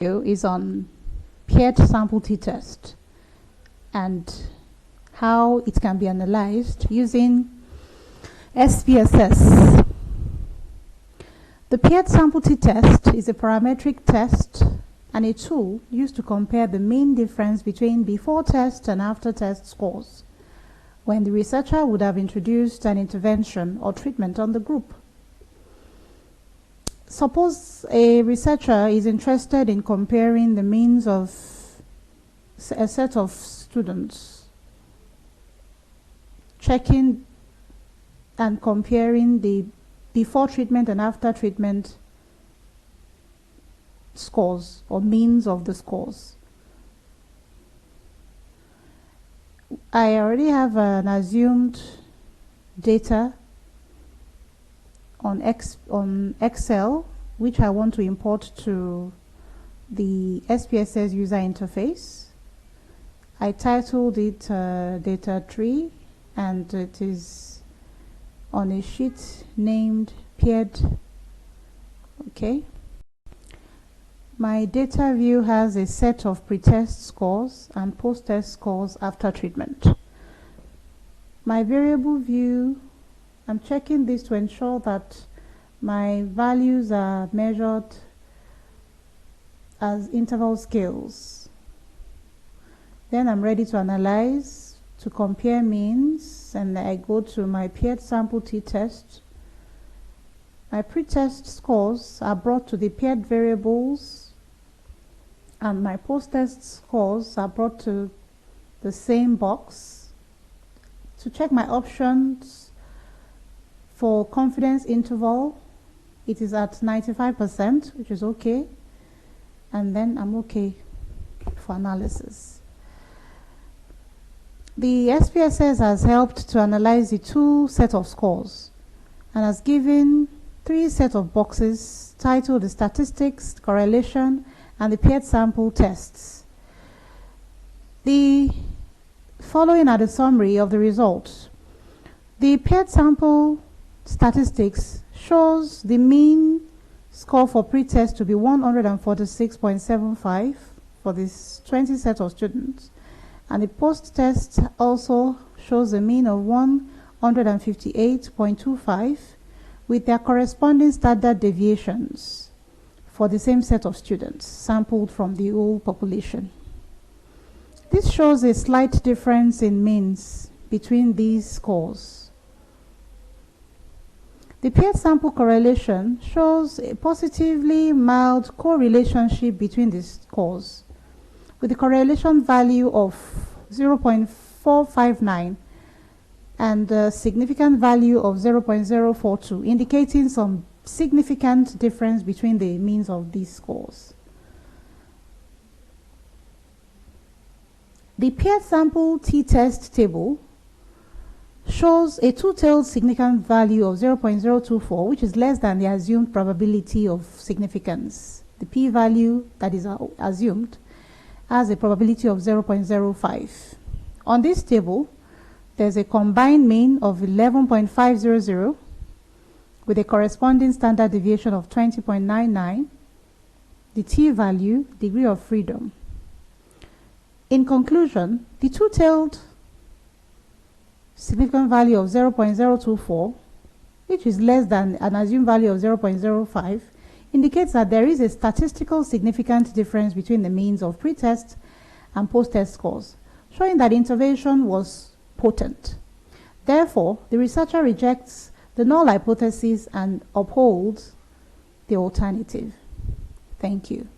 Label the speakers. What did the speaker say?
Speaker 1: Is on paired sample t-test and how it can be analyzed using SPSS. The paired sample t-test is a parametric test and a tool used to compare the mean difference between before test and after test scores when the researcher would have introduced an intervention or treatment on the group. Suppose a researcher is interested in comparing the means of a set of students, checking and comparing the before treatment and after treatment scores or means of the scores. I already have an assumed data on Excel, which I want to import to the SPSS user interface. I titled it data tree, and it is on a sheet named paired. Okay. My data view has a set of pre-test scores and post-test scores after treatment. My variable view, I'm checking this to ensure that my values are measured as interval scales. Then I'm ready to analyze, to compare means, and I go to my paired sample t-test. My pre-test scores are brought to the paired variables, and my post-test scores are brought to the same box. To check my options for confidence interval, it is at 95%, which is okay, and then I'm okay for analysis. The SPSS has helped to analyze the two sets of scores and has given three sets of boxes titled the statistics, correlation, and the paired sample tests. The following are the summary of the results. The paired sample statistics shows the mean score for pre-test to be 146.75 for this 20 set of students, and the post-test also shows a mean of 158.25 with their corresponding standard deviations for the same set of students sampled from the whole population. This shows a slight difference in means between these scores. The paired sample correlation shows a positively mild correlationship between the scores, with the correlation value of 0.459 and a significant value of 0.042, indicating some significant difference between the means of these scores. The paired sample t-test table shows a two-tailed significant value of 0.024, which is less than the assumed probability of significance. The p-value that is assumed has a probability of 0.05. On this table, there's a combined mean of 11.500 with a corresponding standard deviation of 20.99, the t-value, degree of freedom. In conclusion, the two-tailed significant value of 0.024, which is less than an assumed value of 0.05, indicates that there is a statistical significant difference between the means of pre-test and post-test scores, showing that intervention was potent. Therefore, the researcher rejects the null hypothesis and upholds the alternative. Thank you.